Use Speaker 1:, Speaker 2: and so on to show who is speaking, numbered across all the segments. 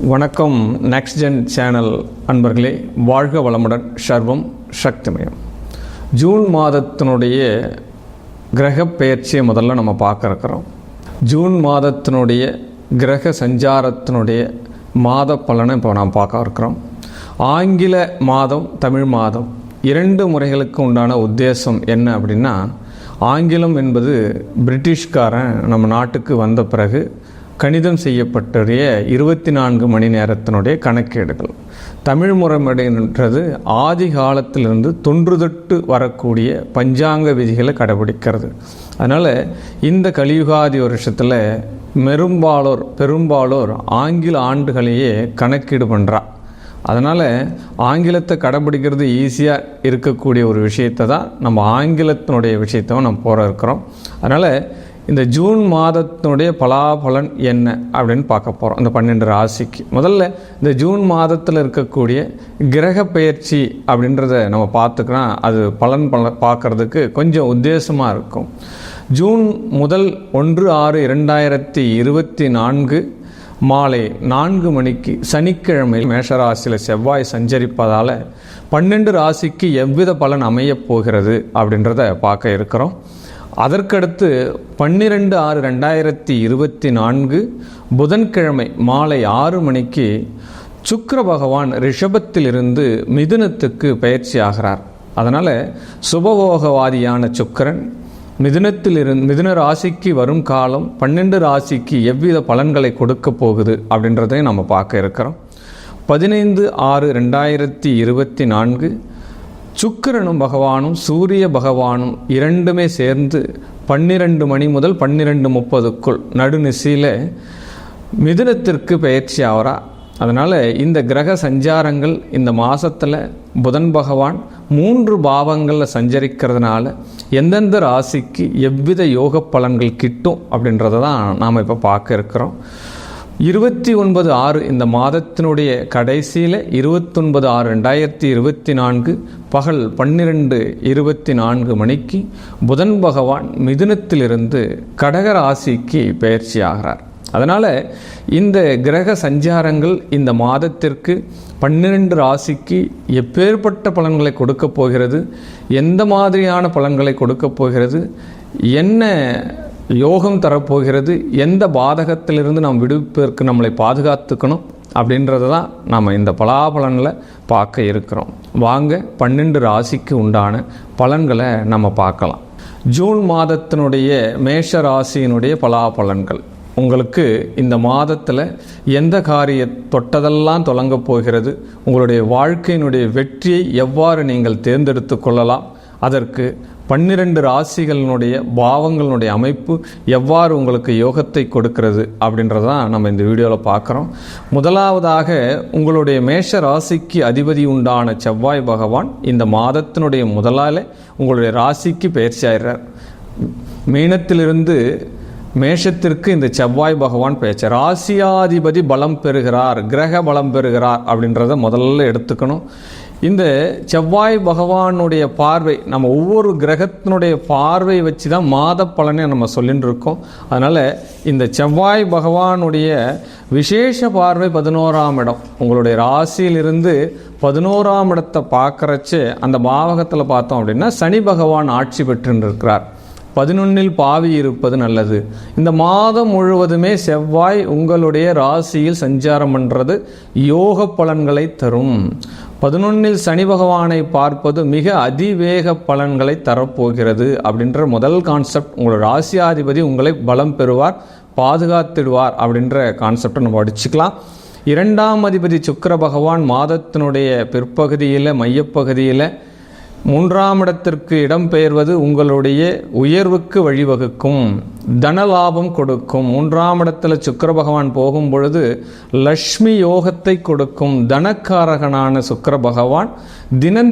Speaker 1: வணக்கம். Next gen channel அன்பர்களே, வாழ்க வளமுடன். சர்வம் சக்திமயம். ஜூன் மாதத்தினுடைய கிரக பெயர்ச்சியை முதல்ல நம்ம பார்க்க இருக்கிறோம். ஜூன் மாதத்தினுடைய கிரக சஞ்சாரத்தினுடைய மாத பலனை இப்போ நாம் பார்க்க இருக்கிறோம். ஆங்கில மாதம், தமிழ் மாதம் இரண்டு முறைகளுக்கு உண்டான உத்தேசம் என்ன அப்படின்னா, ஆங்கிலம் என்பது பிரிட்டிஷ்காரன் நம்ம நாட்டுக்கு வந்த பிறகு கணிதம் செய்யப்பட்டுடைய 24 மணி நேரத்தினுடைய கணக்கேடுகள். தமிழ் முறைமைன்றது ஆதி காலத்திலிருந்து தொன்றுதொட்டு வரக்கூடிய பஞ்சாங்க விதிகளை கடைபிடிக்கிறது. அதனால் இந்த கலியுகாதி வருஷத்தில் பெரும்பாலோர் ஆங்கில ஆண்டுகளையே கணக்கீடு பண்ணுறா. அதனால் ஆங்கிலத்தை கடைபிடிக்கிறது ஈஸியாக இருக்கக்கூடிய ஒரு விஷயத்தை தான் நம்ம ஆங்கிலத்தினுடைய விஷயத்தை நம்ம போகிற இருக்கிறோம். அதனால் இந்த ஜூன் மாதத்தினுடைய பலாபலன் என்ன அப்படின்னு பார்க்க போகிறோம். இந்த 12 ராசிக்கு முதல்ல இந்த ஜூன் மாதத்தில் இருக்கக்கூடிய கிரக பெயர்ச்சி அப்படின்றத நம்ம பார்த்துக்கலாம். அது பலன் பார்க்குறதுக்கு கொஞ்சம் உத்தேசமாக இருக்கும். ஜூன் முதல் 1/6/2024 மாலை 4 மணிக்கு சனிக்கிழமை மேஷராசியில் செவ்வாய் சஞ்சரிப்பதால் 12 ராசிக்கு எவ்வித பலன் அமையப் போகிறது அப்படின்றத பார்க்க இருக்கிறோம். அதற்கடுத்து 12/6/2024 புதன்கிழமை மாலை 6 மணிக்கு சுக்கிர பகவான் ரிஷபத்திலிருந்து மிதுனத்துக்கு பயிற்சி ஆகிறார். அதனால் சுபபோகவாதியான சுக்கிரன் மிதுன ராசிக்கு வரும் காலம் 12 ராசிக்கு எவ்வித பலன்களை கொடுக்க போகுது அப்படின்றதையும் நம்ம பார்க்க இருக்கிறோம். 15/6/2024 சுக்கிரனும் பகவானும் சூரிய பகவானும் இரண்டுமே சேர்ந்து 12 மணி முதல் 12:30 நடுநிசையில் மிதுனத்திற்கு பயிற்சி ஆகிறா. அதனால் இந்த கிரக சஞ்சாரங்கள் இந்த மாதத்தில் புதன் பகவான் 3 பாவங்களில் சஞ்சரிக்கிறதுனால எந்தெந்த ராசிக்கு எவ்வித யோக பலன்கள் கிட்டும் அப்படின்றத தான் நாம் இப்போ பார்க்க இருக்கிறோம். 29/6 இந்த மாதத்தினுடைய கடைசியில் 29/6/2024 பகல் 12:24 மணிக்கு புதன் பகவான் மிதுனத்திலிருந்து கடக ராசிக்கு பயிற்சி ஆகிறார். அதனால் இந்த கிரக சஞ்சாரங்கள் இந்த மாதத்திற்கு 12 ராசிக்கு எப்பேற்பட்ட பலன்களை கொடுக்க போகிறது, எந்த மாதிரியான பலன்களை கொடுக்க போகிறது, என்ன யோகம் தரப்போகிறது, எந்த பாதகத்திலிருந்து நாம் விடுவிப்பதற்கு நம்மளை பாதுகாத்துக்கணும் அப்படின்றத தான் நாம் இந்த பலாபலனில் பார்க்க இருக்கிறோம். வாங்க 12 ராசிக்கு உண்டான பலன்களை நம்ம பார்க்கலாம். ஜூன் மாதத்தினுடைய மேஷ ராசியினுடைய பலாபலன்கள். உங்களுக்கு இந்த மாதத்தில் எந்த காரிய தொட்டதெல்லாம் தொடங்க போகிறது, உங்களுடைய வாழ்க்கையினுடைய வெற்றியை எவ்வாறு நீங்கள் தேர்ந்தெடுத்து கொள்ளலாம், அதற்கு 12 ராசிகளினுடைய பாவங்களுடைய அமைப்பு எவ்வாறு உங்களுக்கு யோகத்தை கொடுக்கிறது அப்படின்றதான் நம்ம இந்த வீடியோவில் பார்க்குறோம். முதலாவதாக உங்களுடைய மேஷ ராசிக்கு அதிபதி உண்டான செவ்வாய் பகவான் இந்த மாதத்தினுடைய முதலால உங்களுடைய ராசிக்கு பயிற்சி ஆகிறார். மீனத்திலிருந்து மேஷத்திற்கு இந்த செவ்வாய் பகவான் பெயர்ச்சி. ராசியாதிபதி பலம் பெறுகிறார், கிரக பலம் பெறுகிறார் அப்படின்றத முதல்ல எடுத்துக்கணும். இந்த செவ்வாய் பகவானுடைய பார்வை, நம்ம ஒவ்வொரு கிரகத்தினுடைய பார்வை வச்சு தான் மாத பலனை நம்ம சொல்லிட்டு இருக்கோம். அதனால் இந்த செவ்வாய் பகவானுடைய விசேஷ பார்வை 11ஆம் இடம், உங்களுடைய ராசியிலிருந்து 11ஆம் இடத்தை பார்க்குறச்சு அந்த பாவகத்தில் பார்த்தோம் அப்படின்னா சனி பகவான் ஆட்சி பெற்று இருக்கிறார். 11இல் பாவி இருப்பது நல்லது. இந்த மாதம் முழுவதுமே செவ்வாய் உங்களுடைய ராசியில் சஞ்சாரம் பண்ணுறது யோக பலன்களை தரும். 11இல் சனி பகவானை பார்ப்பது மிக அதிவேக பலன்களை தரப்போகிறது அப்படின்ற முதல் கான்செப்ட். உங்களோட ராசியாதிபதி உங்களை பலம் பெறுவார், பாதுகாத்திடுவார் அப்படின்ற கான்செப்டை நம்ம படிச்சுக்கலாம். 2ஆம் அதிபதி சுக்கிர பகவான் மாதத்தினுடைய பிற்பகுதியில் மையப்பகுதியில் 3ஆம் இடத்திற்கு இடம்பெயர்வது உங்களுடைய உயர்வுக்கு வழிவகுக்கும், தனலாபம் கொடுக்கும். 3ஆம் இடத்துல சுக்கிர பகவான் போகும் பொழுது லக்ஷ்மி யோகத்தை கொடுக்கும். தனக்காரகனான சுக்கிர பகவான்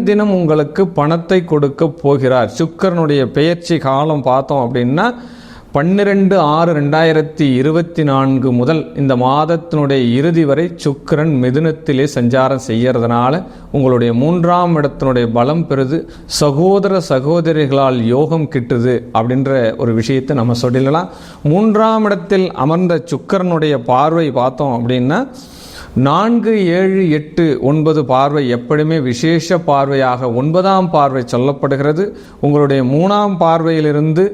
Speaker 1: தினம் உங்களுக்கு பணத்தை கொடுக்க போகிறார். சுக்கிரனுடைய பெயர்ச்சி காலம் பார்த்தோம் அப்படின்னா 12/6/2024 முதல் இந்த மாதத்தினுடைய இறுதி வரை சுக்கிரன் மிதுனத்திலே சஞ்சாரம் செய்யறதுனால உங்களுடைய 3ஆம் இடத்தினுடைய பலம் பெறுது, சகோதர சகோதரிகளால் யோகம் கிட்டுது அப்படின்ற ஒரு விஷயத்தை நம்ம சொல்லிடலாம். 3ஆம் இடத்தில் அமர்ந்த சுக்கிரனுடைய பார்வை பார்த்தோம் அப்படின்னா 4, 7, 8, 9 பார்வை எப்படியுமே விசேஷ பார்வையாக 9ஆம் பார்வை சொல்லப்படுகிறது. உங்களுடைய 3ஆம் பார்வையிலிருந்து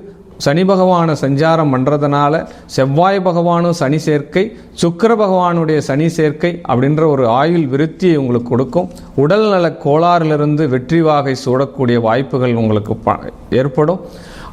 Speaker 1: சனி பகவானை சஞ்சாரம் பண்ணுறதுனால செவ்வாய் பகவானும் சனி சேர்க்கை, சுக்கிர பகவானுடைய சனி சேர்க்கை அப்படின்ற ஒரு ஆயுள் விருத்தியை உங்களுக்கு கொடுக்கும். உடல்நல கோளாறிலிருந்து வெற்றி வாகை சூடக்கூடிய வாய்ப்புகள் உங்களுக்கு ஏற்படும்.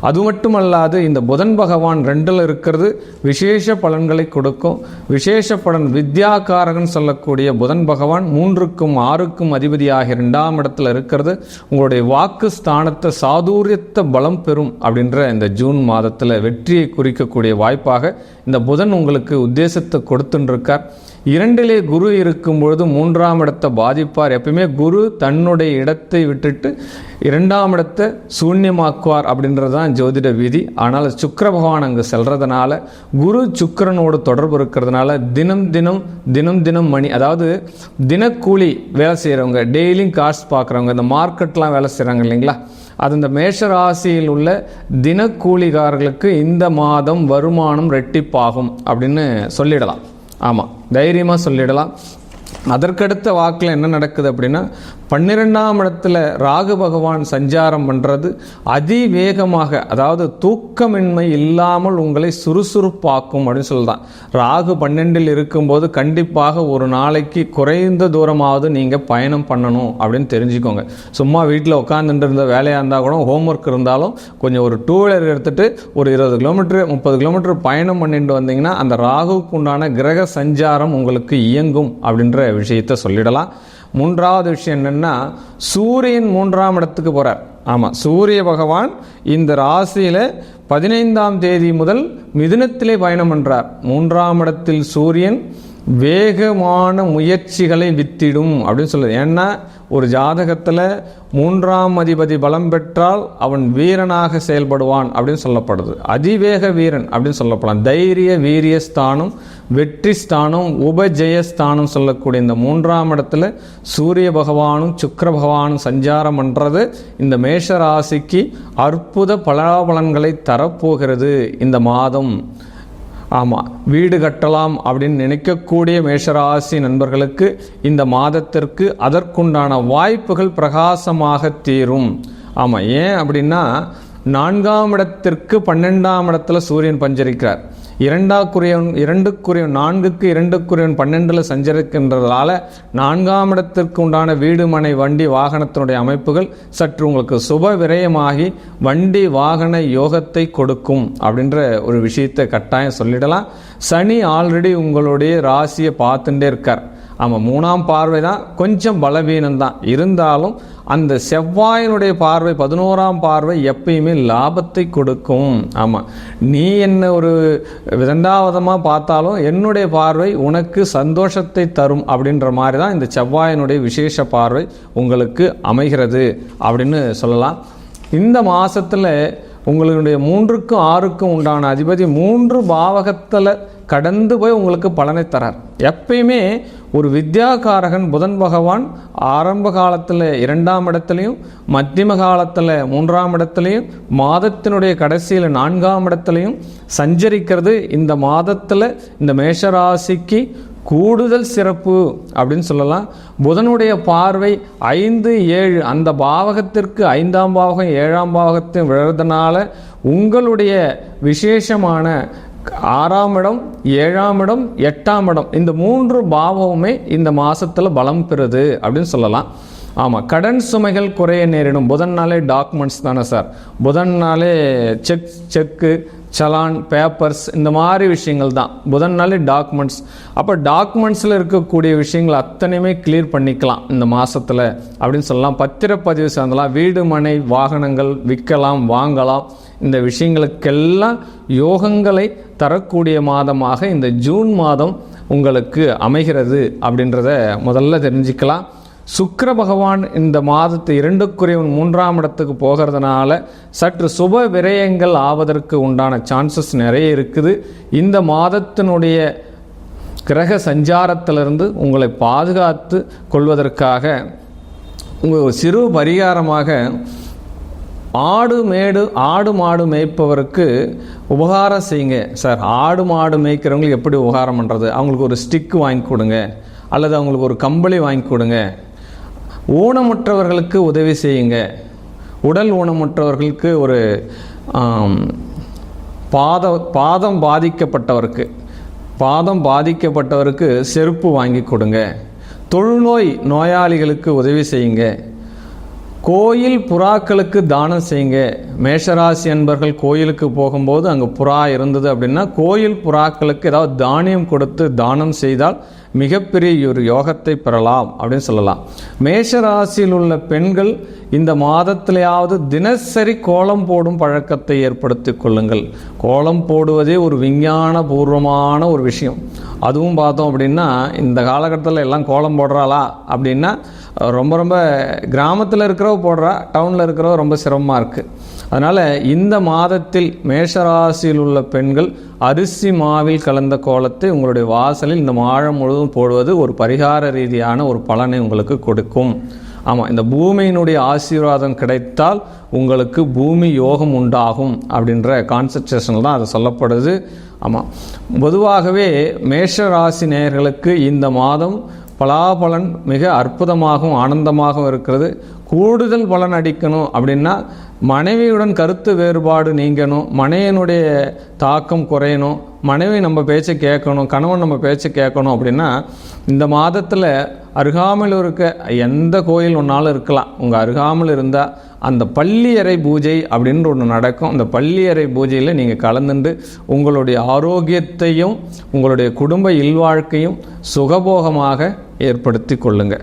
Speaker 1: அது மட்டுமல்லாது இந்த புதன் பகவான் 2ல் இருக்கிறது விசேஷ பலன்களை கொடுக்கும். விசேஷ பலன் வித்யாகாரகன் சொல்லக்கூடிய புதன் பகவான் 3க்கும் 6க்கும் அதிபதியாகிய 2ஆம் இடத்துல இருக்கிறது. உங்களுடைய வாக்கு ஸ்தானத்தை சாதுரியத்தை பலம் பெறும் அப்படின்ற இந்த ஜூன் மாதத்தில் வெற்றியை குறிக்கக்கூடிய வாய்ப்பாக இந்த புதன் உங்களுக்கு உத்தேசத்தை கொடுத்துருக்கார். 2லே குரு இருக்கும் பொழுது 3ஆம் இடத்தை பாதிப்பார். எப்பயுமே குரு தன்னுடைய இடத்தை விட்டுட்டு 2ஆம் இடத்தை சூன்யமாக்குவார் அப்படின்றது தான் ஜோதிட விதி. ஆனால் சுக்கிர பகவான் அங்கு செல்றதுனால, குரு சுக்கிரனோடு தொடர்பு இருக்கிறதுனால தினம் தினம் மணி, அதாவது தினக்கூலி வேலை செய்கிறவங்க, டெய்லியும் காசு பார்க்குறவங்க, இந்த மார்க்கெட்லாம் வேலை செய்கிறாங்க இல்லைங்களா, அது இந்த மேஷராசியில் உள்ள தினக்கூலிகாரர்களுக்கு இந்த மாதம் வருமானம் ரெட்டிப்பாகும் அப்படின்னு சொல்லிடலாம். ஆமாம், தைரியமாக சொல்லிடலாம். அதற்கடுத்த வாக்கில் என்ன நடக்குது அப்படின்னா, 12ஆம் இடத்துல ராகு பகவான் சஞ்சாரம் பண்ணுறது அதிவேகமாக, அதாவது தூக்கமின்மை இல்லாமல் உங்களை சுறுசுறுப்பாக்கும் அப்படின்னு சொல்லலாம். ராகு 12ல் இருக்கும்போது கண்டிப்பாக ஒரு நாளைக்கு குறைந்த தூரமாவது நீங்கள் பயணம் பண்ணணும் அப்படின்னு தெரிஞ்சுக்கோங்க. சும்மா வீட்டில் உட்காந்துட்டு இருந்த வேலையாக இருந்தால் கூட, ஹோம்ஒர்க் இருந்தாலும் கொஞ்சம் ஒரு 2 வீலர் எடுத்துகிட்டு ஒரு 20 கிலோமீட்டர் 30 கிலோமீட்டர் பயணம் பண்ணிட்டு வந்தீங்கன்னா அந்த ராகுவுக்கு உண்டான கிரக சஞ்சாரம் உங்களுக்கு இயங்கும் அப்படின்ற விஷயத்தை சொல்லிடலாம். 3வது விஷயம் என்னன்னா, சூரியன் 3ஆம் இடத்துக்கு போறார். ஆமாம், சூரிய பகவான் இந்த ராசியில் 15ஆம் தேதி முதல் மிதுனத்திலே பயணம் பண்றார். 3ஆம் இடத்தில் சூரியன் வேகமான முயற்சிகளை வித்திடும் அப்படின்னு சொல்லுது. ஏன்னா ஒரு ஜாதகத்தில் 3ஆம் அதிபதி பலம் பெற்றால் அவன் வீரனாக செயல்படுவான் அப்படின்னு சொல்லப்படுது. அதிவேக வீரன் அப்படின்னு சொல்லப்படலாம். தைரிய வீரிய ஸ்தானம், வெற்றி ஸ்தானம், உபஜயஸ்தானம் சொல்லக்கூடிய இந்த 3ஆம் இடத்துல சூரிய பகவானும் சுக்கிர பகவானும் சஞ்சாரம் பண்ணுறது இந்த மேஷ ராசிக்கு அற்புத பலாபலன்களை தரப்போகிறது இந்த மாதம். ஆமாம், வீடு கட்டலாம் அப்படின்னு நினைக்கக்கூடிய மேஷராசி நண்பர்களுக்கு இந்த மாதத்திற்கு அதற்குண்டான வாய்ப்புகள் பிரகாசமாக தீரும். ஆமாம், ஏன் அப்படின்னா 4ஆம் இடத்திற்கு 12ஆம் இடத்துல சூரியன் பஞ்சரிக்கிறார். 2க்குரியவன் 4க்கு 2க்குரியவன் 12ல் சஞ்சரிக்கின்றதால 4ஆம் இடத்திற்கு உண்டான வீடு மனை வண்டி வாகனத்தினுடைய அமைப்புகள் சற்று உங்களுக்கு சுப விரயமாகி வண்டி வாகன யோகத்தை கொடுக்கும் அப்படின்ற ஒரு விஷயத்தை கட்டாயம் சொல்லிடலாம். சனி ஆல்ரெடி உங்களுடைய ராசியை பார்த்துட்டே இருக்கார். ஆமாம், 3ஆம் பார்வை தான் கொஞ்சம் பலவீனம்தான், இருந்தாலும் அந்த செவ்வாயினுடைய பார்வை 11ஆம் பார்வை எப்பயுமே லாபத்தை கொடுக்கும். ஆமாம், நீ என்ன ஒரு 2ஆவதமாக பார்த்தாலும் என்னுடைய பார்வை உனக்கு சந்தோஷத்தை தரும் அப்படின்ற மாதிரி தான் இந்த செவ்வாயினுடைய விசேஷ பார்வை உங்களுக்கு அமைகிறது அப்படின்னு சொல்லலாம். இந்த மாதத்தில் உங்களுடைய 3க்கும் 6க்கும் உண்டான அதிபதி 3 பாவகத்தில் கடந்து போய் உங்களுக்கு பலனை தரார். எப்பயுமே ஒரு வித்யாகாரகன் புதன் பகவான் ஆரம்ப காலத்தில் 2ஆம் இடத்துலையும், மத்தியம காலத்தில் 3ஆம் இடத்துலையும், மாதத்தினுடைய கடைசியில் 4ஆம் இடத்துலையும் சஞ்சரிக்கிறது இந்த மாதத்தில் இந்த மேஷராசிக்கு கூடுதல் சிறப்பு அப்படின்னு சொல்லலாம். புதனுடைய பார்வை 5, 7 அந்த பாவகத்திற்கு 5ஆம் பாவகம் 7ஆம் பாவகத்தையும் விழுறதுனால உங்களுடைய விசேஷமான 6ஆம் இடம், 7ஆம் இடம், 8ஆம் இடம் இந்த 3 பாவமுமே இந்த மாசத்துல பலம் பெறுது அப்படின்னு சொல்லலாம். ஆமாம், கடன் சுமைகள் குறைய நேரிடும். புதன்னாலே டாக்குமெண்ட்ஸ் தானே சார், புதன்னாலே செக்கு சலான் பேப்பர்ஸ் இந்த மாதிரி விஷயங்கள் தான். புதன்னாலே டாக்குமெண்ட்ஸ். அப்போ டாக்குமெண்ட்ஸில் இருக்கக்கூடிய விஷயங்கள் அத்தனையுமே கிளியர் பண்ணிக்கலாம் இந்த மாதத்தில் அப்படின்னு சொல்லலாம். பத்திரப்பதிவு சார்ந்தலாம், வீடு மனை வாகனங்கள் விற்கலாம் வாங்கலாம். இந்த விஷயங்களுக்கெல்லாம் யோகங்களை தரக்கூடிய மாதமாக இந்த ஜூன் மாதம் உங்களுக்கு அமைகிறது அப்படின்றத முதல்ல தெரிஞ்சுக்கலாம். சுக்கிர பகவான் இந்த மாதத்து 2க்குரியவன் 3ஆம் இடத்துக்கு போகிறதுனால சற்று சுப விரயங்கள் ஆவதற்கு உண்டான சான்சஸ் நிறைய இருக்குது. இந்த மாதத்தினுடைய கிரக சஞ்சாரத்திலிருந்து உங்களை பாதுகாத்து கொள்வதற்காக உங்கள் சிறு பரிகாரமாக ஆடு மாடு மேய்ப்பவருக்கு உபகாரம் செய்யுங்க. சார், ஆடு மாடு மேய்க்கிறவங்களுக்கு எப்படி உபகாரம் பண்ணுறது? அவங்களுக்கு ஒரு ஸ்டிக்கு வாங்கி கொடுங்க. அல்லது அவங்களுக்கு ஒரு கம்பளி வாங்கி கொடுங்க. ஊனமுற்றவர்களுக்கு உதவி செய்யுங்க. உடல் ஊனமுற்றவர்களுக்கு ஒரு பாதம் பாதிக்கப்பட்டவருக்கு செருப்பு வாங்கி கொடுங்க. தொழுநோய் நோயாளிகளுக்கு உதவி செய்யுங்க. கோயில் புறாக்களுக்கு தானம் செய்யுங்க. மேஷராசி அன்பர்கள் கோயிலுக்கு போகும்போது அங்கே புறா இருந்தது அப்படின்னா கோயில் புறாக்களுக்கு ஏதாவது தானியம் கொடுத்து தானம் செய்தால் மிகப்பெரிய ஒரு யோகத்தை பெறலாம் அப்படின்னு சொல்லலாம். மேஷராசியில் உள்ள பெண்கள் இந்த மாதத்திலேயாவது தினசரி கோலம் போடும் பழக்கத்தை ஏற்படுத்தி கொள்ளுங்கள். கோலம் போடுவதே ஒரு விஞ்ஞான பூர்வமான ஒரு விஷயம். அதுவும் பார்த்தோம் அப்படின்னா இந்த காலகட்டத்தில் எல்லாம் கோலம் போடுறாளா அப்படின்னா ரொம்ப கிராமத்தில் இருக்கிறவ போடுறா, டவுனில் இருக்கிறவ ரொம்ப சிரமமாக இருக்குது. அதனால் இந்த மாதத்தில் மேஷராசியில் உள்ள பெண்கள் அரிசி மாவில் கலந்த கோலத்தை உங்களுடைய வாசலில் இந்த மாதம் முழுவதும் போடுவது ஒரு பரிகார ரீதியான ஒரு பலனை உங்களுக்கு கொடுக்கும். ஆமாம், இந்த பூமியினுடைய ஆசீர்வாதம் கிடைத்தால் உங்களுக்கு பூமி யோகம் உண்டாகும் அப்படின்ற கான்செப்டேஷனில் தான் அது சொல்லப்படுது. ஆமாம், பொதுவாகவே மேஷ ராசி நேயர்களுக்கு இந்த மாதம் பலாபலன் மிக அற்புதமாகவும் ஆனந்தமாகவும் இருக்கிறது. கூடுதல் பலன் அடிக்கணும் அப்படின்னா மனைவியுடன் கருத்து வேறுபாடு நீங்கணும், மனைவியினுடைய தாக்கம் குறையணும், மனைவி நம்ம பேச்சை கேட்கணும், கணவன் நம்ம பேச்சை கேட்கணும் அப்படின்னா இந்த மாதத்தில் அருகாமையில் இருக்க எந்த கோயில் ஒன்றாலும் இருக்கலாம். உங்கள் அருகாமல் இருந்தால் அந்த பள்ளியறை பூஜை அப்படின்ற ஒன்று நடக்கும். அந்த பள்ளியறை பூஜையில் நீங்கள் கலந்துட்டு உங்களுடைய ஆரோக்கியத்தையும் உங்களுடைய குடும்ப இல்வாழ்க்கையும் சுகபோகமாக ஏற்படுத்தி கொள்ளுங்க.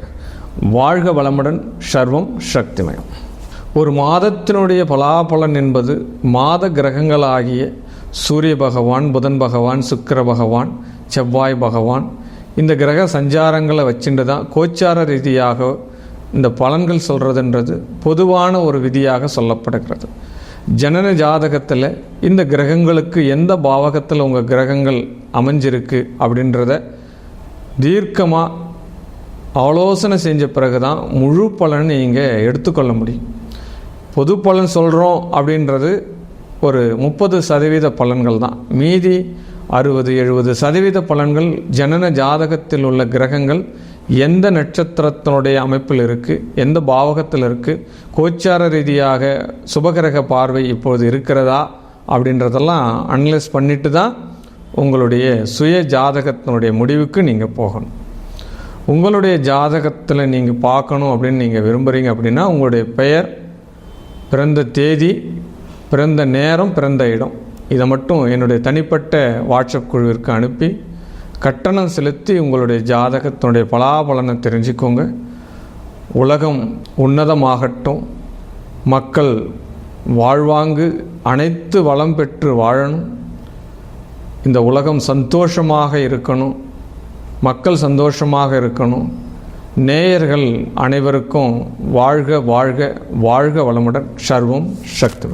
Speaker 1: வாழ்க வளமுடன். சர்வம் சக்திமயம். ஒரு மாதத்தினுடைய பலாபலன் என்பது மாத கிரகங்களாகிய சூரிய பகவான், புதன் பகவான், சுக்கிர பகவான், செவ்வாய் பகவான் இந்த கிரக சஞ்சாரங்களை வச்சுட்டு தான் கோச்சார ரீதியாக இந்த பலன்கள் சொல்கிறதுன்றது பொதுவான ஒரு விதியாக சொல்லப்படுகிறது. ஜனன ஜாதகத்தில் இந்த கிரகங்களுக்கு எந்த பாவகத்தில் உங்கள் கிரகங்கள் அமைஞ்சிருக்கு அப்படின்றத தீர்க்கமாக ஆலோசனை செஞ்ச பிறகு தான் முழு பலன் நீங்கள் எடுத்துக்கொள்ள முடியும். பொது பலன் சொல்கிறோம் அப்படின்றது ஒரு 30% பலன்கள் தான். மீதி 60-70% பலன்கள் ஜனன ஜாதகத்தில் உள்ள கிரகங்கள் எந்த நட்சத்திரத்தினுடைய அமைப்பில் இருக்குது, எந்த பாவகத்தில் இருக்குது, கோச்சார ரீதியாக சுபகிரக பார்வை இப்போது இருக்கிறதா அப்படின்றதெல்லாம் அனலைஸ் பண்ணிட்டு தான் உங்களுடைய சுய ஜாதகத்தினுடைய முடிவுக்கு நீங்கள் போகணும். உங்களுடைய ஜாதகத்தில் நீங்கள் பார்க்கணும் அப்படின்னு நீங்கள் விரும்புகிறீங்க அப்படின்னா உங்களுடைய பெயர், பிறந்த தேதி, பிறந்த நேரம், பிறந்த இடம் இதை மட்டும் என்னுடைய தனிப்பட்ட வாட்ஸ்அப் குழுவிற்கு அனுப்பி கட்டணம் செலுத்தி உங்களுடைய ஜாதகத்தினுடைய பலாபலனை தெரிஞ்சுக்கோங்க. உலகம் உன்னதமாகட்டும், மக்கள் வாழ்வாங்கு அனைத்து வளம் பெற்று வாழணும், இந்த உலகம் சந்தோஷமாக இருக்கணும், மக்கள் சந்தோஷமாக இருக்கணும். நேயர்கள் அனைவருக்கும் வாழ்க வாழ்க வாழ்க வளமுடன். சர்வம் சக்தி.